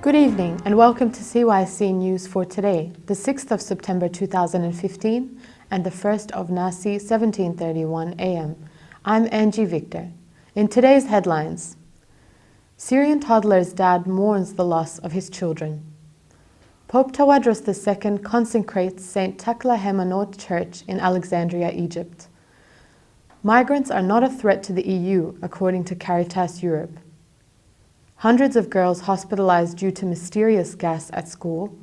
Good evening and welcome to CYC News for today, the 6th of September 2015 and the 1st of Nasi 1731 AM. I'm Angie Victor. In today's headlines, Syrian toddler's dad mourns the loss of his children. Pope Tawadros II consecrates St. Takla Haymanout Church in Alexandria, Egypt. Migrants are not a threat to the EU, according to Caritas Europe. Hundreds of girls hospitalized due to mysterious gas at school.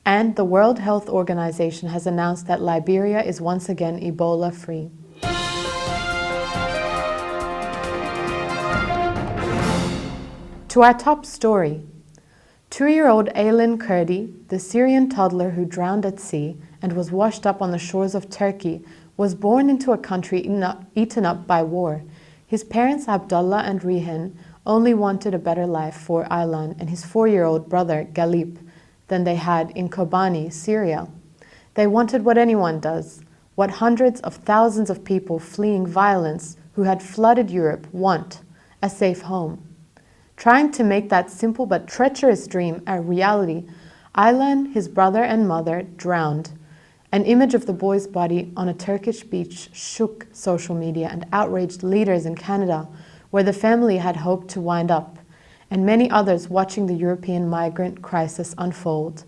And the World Health Organization has announced that Liberia is once again Ebola-free. To our top story. 2-year-old Aylan Kurdi, the Syrian toddler who drowned at sea and was washed up on the shores of Turkey, was born into a country eaten up by war. His parents, Abdullah and Rihan, only wanted a better life for Aylan and his 4-year-old brother, Galip, than they had in Kobani, Syria. They wanted what anyone does, what hundreds of thousands of people fleeing violence who had flooded Europe want, a safe home. Trying to make that simple but treacherous dream a reality, Aylan, his brother and mother, drowned. An image of the boy's body on a Turkish beach shook social media and outraged leaders in Canada, where the family had hoped to wind up, and many others watching the European migrant crisis unfold.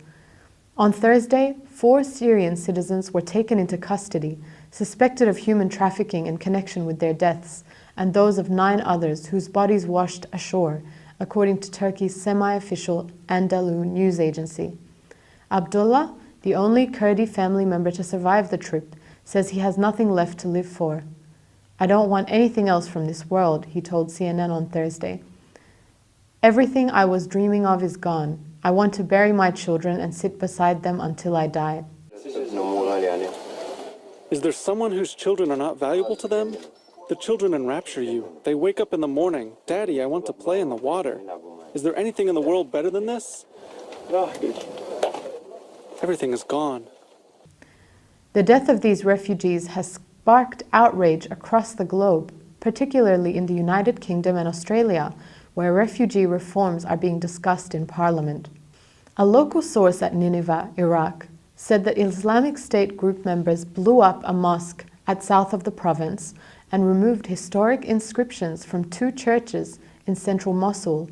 On Thursday, 4 Syrian citizens were taken into custody, suspected of human trafficking in connection with their deaths, and those of 9 others whose bodies washed ashore, according to Turkey's semi-official Anadolu news agency. Abdullah, the only Kurdi family member to survive the trip, says he has nothing left to live for. "I don't want anything else from this world," he told CNN on Thursday. "Everything I was dreaming of is gone. I want to bury my children and sit beside them until I die." Is there someone whose children are not valuable to them? The children enrapture you. They wake up in the morning. "Daddy, I want to play in the water." Is there anything in the world better than this? Everything is gone. The death of these refugees has sparked outrage across the globe, particularly in the United Kingdom and Australia, where refugee reforms are being discussed in Parliament. A local source at Nineveh, Iraq, said that Islamic State group members blew up a mosque at south of the province and removed historic inscriptions from 2 churches in central Mosul.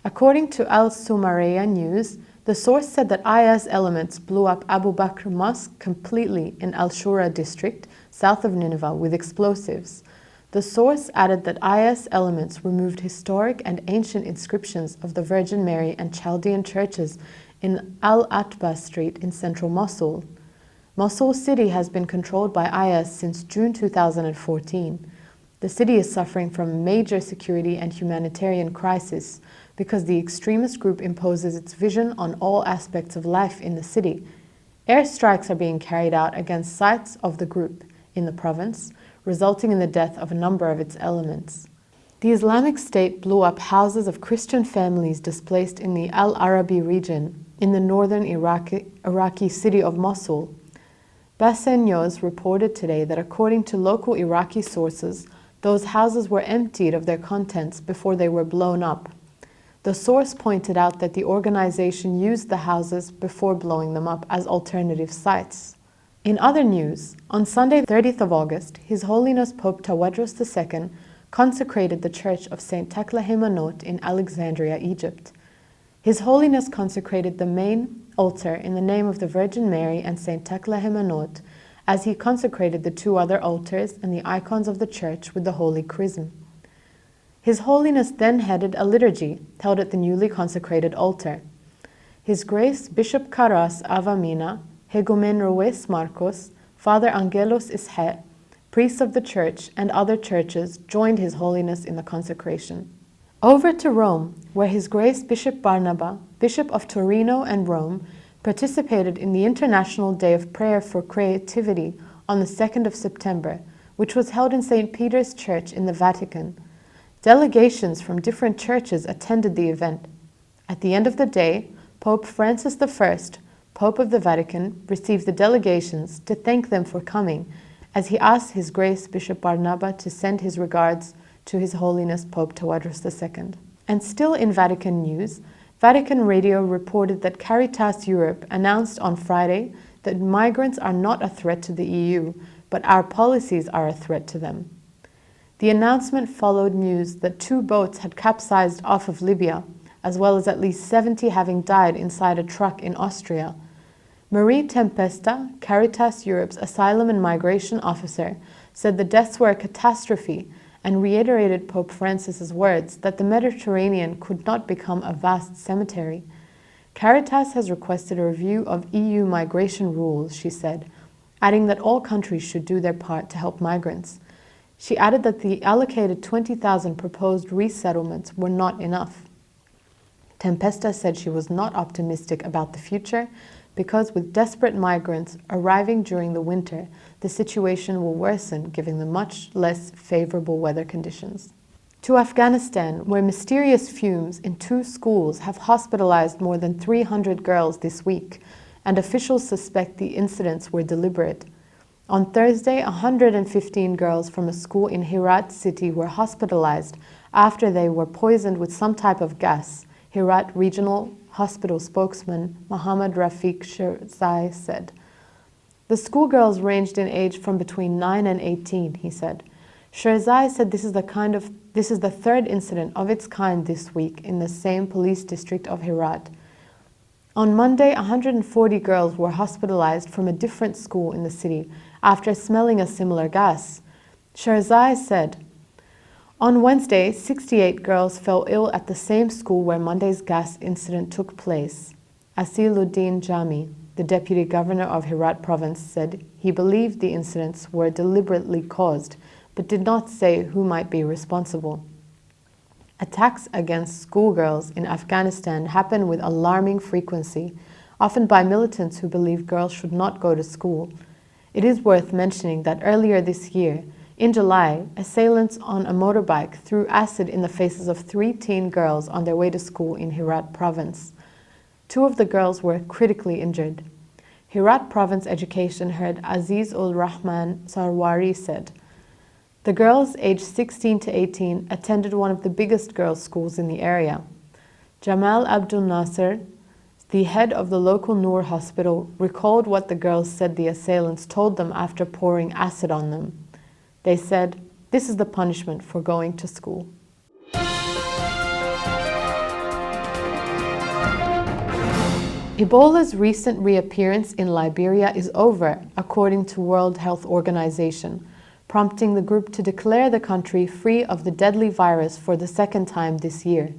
According to Al Sumaraya News, the source said that IS elements blew up Abu Bakr Mosque completely in Al-Shura district, south of Nineveh, with explosives. The source added that IS elements removed historic and ancient inscriptions of the Virgin Mary and Chaldean churches in Al-Atba Street in central Mosul. Mosul city has been controlled by IS since June 2014. The city is suffering from a major security and humanitarian crisis because the extremist group imposes its vision on all aspects of life in the city. Airstrikes are being carried out against sites of the group in the province, resulting in the death of a number of its elements. The Islamic State blew up houses of Christian families displaced in the Al-Arabi region in the northern Iraqi city of Mosul. Basen News reported today that according to local Iraqi sources, those houses were emptied of their contents before they were blown up. The source pointed out that the organization used the houses before blowing them up as alternative sites. In other news, on Sunday, 30th of August, His Holiness Pope Tawadros II consecrated the Church of St. Takla Haymanout in Alexandria, Egypt. His Holiness consecrated the main altar in the name of the Virgin Mary and St. Takla Haymanout, as he consecrated the 2 other altars and the icons of the church with the Holy Chrism. His Holiness then headed a liturgy held at the newly consecrated altar. His Grace Bishop Karas Avamina, Hegumen Rues Marcos, Father Angelos Ishe, priests of the church and other churches joined His Holiness in the consecration. Over to Rome, where His Grace Bishop Barnaba, Bishop of Torino and Rome, participated in the International Day of Prayer for Creativity on the 2nd of September, which was held in St. Peter's Church in the Vatican. Delegations from different churches attended the event. At the end of the day, Pope Francis I, Pope of the Vatican, received the delegations to thank them for coming, as he asked His Grace Bishop Barnaba to send his regards to His Holiness Pope Tawadros II. And still in Vatican news, Vatican Radio reported that Caritas Europe announced on Friday that migrants are not a threat to the EU, but our policies are a threat to them. The announcement followed news that 2 boats had capsized off of Libya, as well as at least 70 having died inside a truck in Austria. Marie Tempesta, Caritas Europe's asylum and migration officer, said the deaths were a catastrophe and reiterated Pope Francis's words that the Mediterranean could not become a vast cemetery. Caritas has requested a review of EU migration rules, she said, adding that all countries should do their part to help migrants. She added that the allocated 20,000 proposed resettlements were not enough. Tempesta said she was not optimistic about the future because with desperate migrants arriving during the winter, the situation will worsen, giving them much less favorable weather conditions. To Afghanistan, where mysterious fumes in 2 schools have hospitalized more than 300 girls this week, and officials suspect the incidents were deliberate. On Thursday, 115 girls from a school in Herat city were hospitalized after they were poisoned with some type of gas, Herat Regional Hospital spokesman Mohammad Rafiq Shirzai said. The schoolgirls ranged in age from between 9 and 18, he said. Shirzai said this is the 3rd incident of its kind this week in the same police district of Herat. On Monday, 140 girls were hospitalized from a different school in the city after smelling a similar gas. Shirzai said, on Wednesday, 68 girls fell ill at the same school where Monday's gas incident took place. Asiluddin Jami, the deputy governor of Herat province, said he believed the incidents were deliberately caused, but did not say who might be responsible. Attacks against schoolgirls in Afghanistan happen with alarming frequency, often by militants who believe girls should not go to school. It is worth mentioning that earlier this year, in July, assailants on a motorbike threw acid in the faces of 3 teen girls on their way to school in Herat province. 2 of the girls were critically injured. Herat province education head Aziz-ul-Rahman Sarwari said, the girls aged 16 to 18 attended one of the biggest girls' schools in the area. Jamal Abdul Nasser, the head of the local Noor hospital, recalled what the girls said the assailants told them after pouring acid on them. They said, this is the punishment for going to school. Ebola's recent reappearance in Liberia is over, according to World Health Organization, prompting the group to declare the country free of the deadly virus for the 2nd time this year.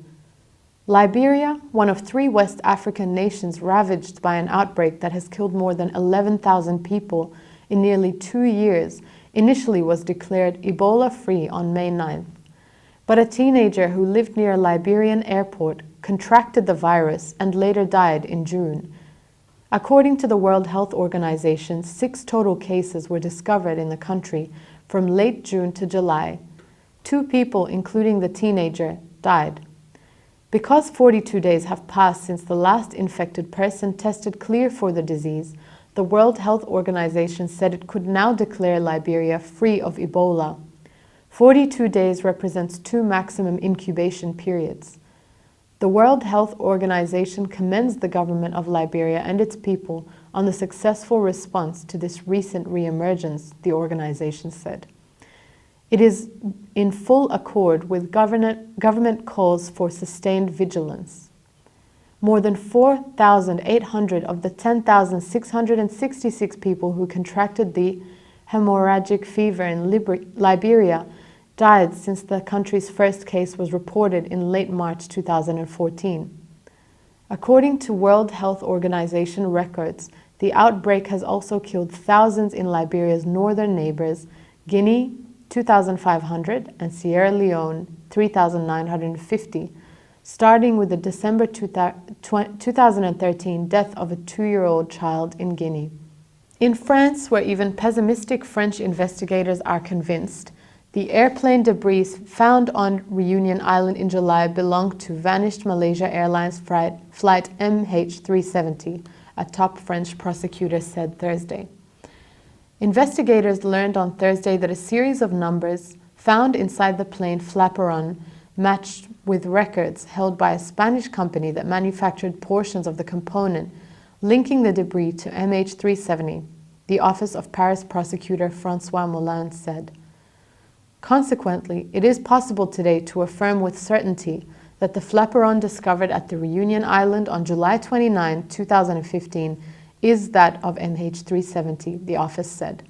Liberia, one of 3 West African nations ravaged by an outbreak that has killed more than 11,000 people in nearly 2 years, initially was declared Ebola-free on May 9th. But a teenager who lived near a Liberian airport contracted the virus and later died in June. According to the World Health Organization, 6 total cases were discovered in the country from late June to July. 2 people, including the teenager, died. Because 42 days have passed since the last infected person tested clear for the disease, the World Health Organization said it could now declare Liberia free of Ebola. 42 days represents 2 maximum incubation periods. The World Health Organization commends the government of Liberia and its people on the successful response to this recent reemergence, the organization said. It is in full accord with government calls for sustained vigilance. More than 4,800 of the 10,666 people who contracted the hemorrhagic fever in Liberia died since the country's first case was reported in late March 2014. According to World Health Organization records, the outbreak has also killed thousands in Liberia's northern neighbors, Guinea, 2,500, and Sierra Leone, 3,950, starting with the December 2013 death of a 2-year-old child in Guinea. In France, where even pessimistic French investigators are convinced, the airplane debris found on Reunion Island in July belonged to vanished Malaysia Airlines flight MH370, a top French prosecutor said Thursday. Investigators learned on Thursday that a series of numbers found inside the plane flaperon matched with records held by a Spanish company that manufactured portions of the component linking the debris to MH370, the Office of Paris prosecutor François Moulin said. Consequently, it is possible today to affirm with certainty that the flaperon discovered at the Reunion Island on July 29, 2015 is that of MH370, the office said.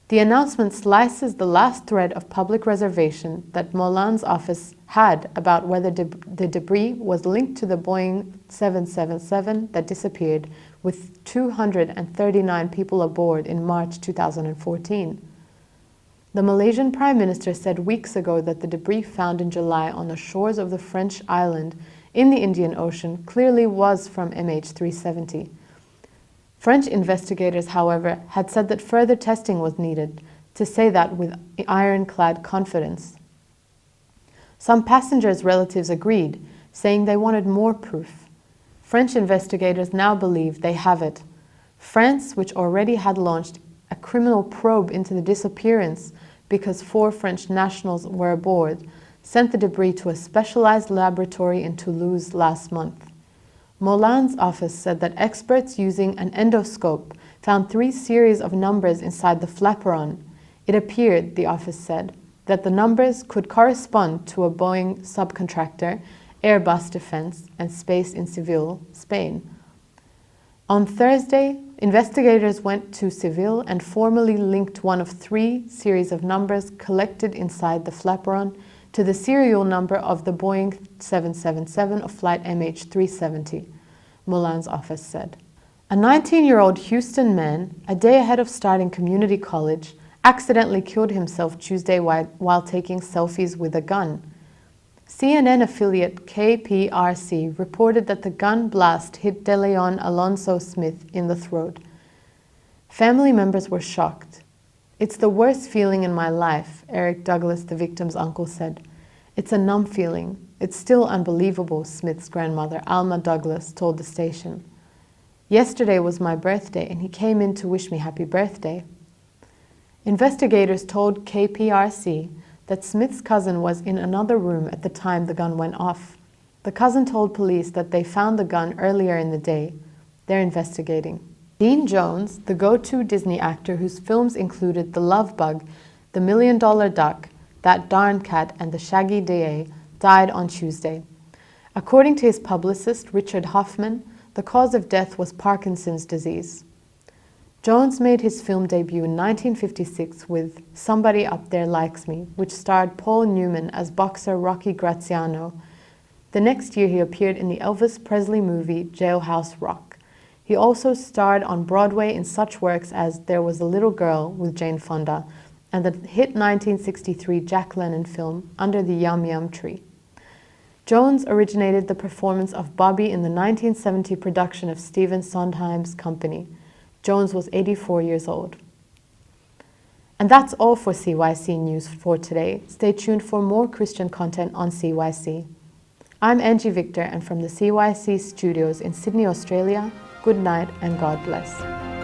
The announcement slices the last thread of public reservation that Moulin's office had about whether the debris was linked to the Boeing 777 that disappeared with 239 people aboard in March 2014. The Malaysian Prime Minister said weeks ago that the debris found in July on the shores of the French island in the Indian Ocean clearly was from MH370. French investigators, however, had said that further testing was needed, to say that with ironclad confidence. Some passengers' relatives agreed, saying they wanted more proof. French investigators now believe they have it. France, which already had launched a criminal probe into the disappearance because 4 French nationals were aboard, sent the debris to a specialized laboratory in Toulouse last month. Moulin's office said that experts using an endoscope found 3 series of numbers inside the flaperon. It appeared, the office said, that the numbers could correspond to a Boeing subcontractor, Airbus Defence and Space in Seville, Spain. On Thursday, investigators went to Seville and formally linked one of 3 series of numbers collected inside the flaperon to the serial number of the Boeing 777 of flight MH370, Moulin's office said. A 19-year-old Houston man, a day ahead of starting community college, accidentally killed himself Tuesday while taking selfies with a gun. CNN affiliate KPRC reported that the gun blast hit DeLeon Alonso Smith in the throat. Family members were shocked. "It's the worst feeling in my life," Eric Douglas, the victim's uncle, said. "It's a numb feeling. It's still unbelievable," Smith's grandmother, Alma Douglas, told the station. "Yesterday was my birthday, and he came in to wish me happy birthday." Investigators told KPRC that Smith's cousin was in another room at the time the gun went off. The cousin told police that they found the gun earlier in the day. They're investigating. Dean Jones, the go-to Disney actor whose films included The Love Bug, The $1 Million Duck, That Darn Cat, and The Shaggy DA, died on Tuesday. According to his publicist, Richard Hoffman, the cause of death was Parkinson's disease. Jones made his film debut in 1956 with Somebody Up There Likes Me, which starred Paul Newman as boxer Rocky Graziano. The next year he appeared in the Elvis Presley movie Jailhouse Rock. He also starred on Broadway in such works as There Was a Little Girl with Jane Fonda and the hit 1963 Jack Lemmon film Under the Yum Yum Tree. Jones originated the performance of Bobby in the 1970 production of Stephen Sondheim's Company. Jones was 84 years old. And that's all for CYC News for today. Stay tuned for more Christian content on CYC. I'm Angie Victor, and from the CYC studios in Sydney, Australia, good night and God bless.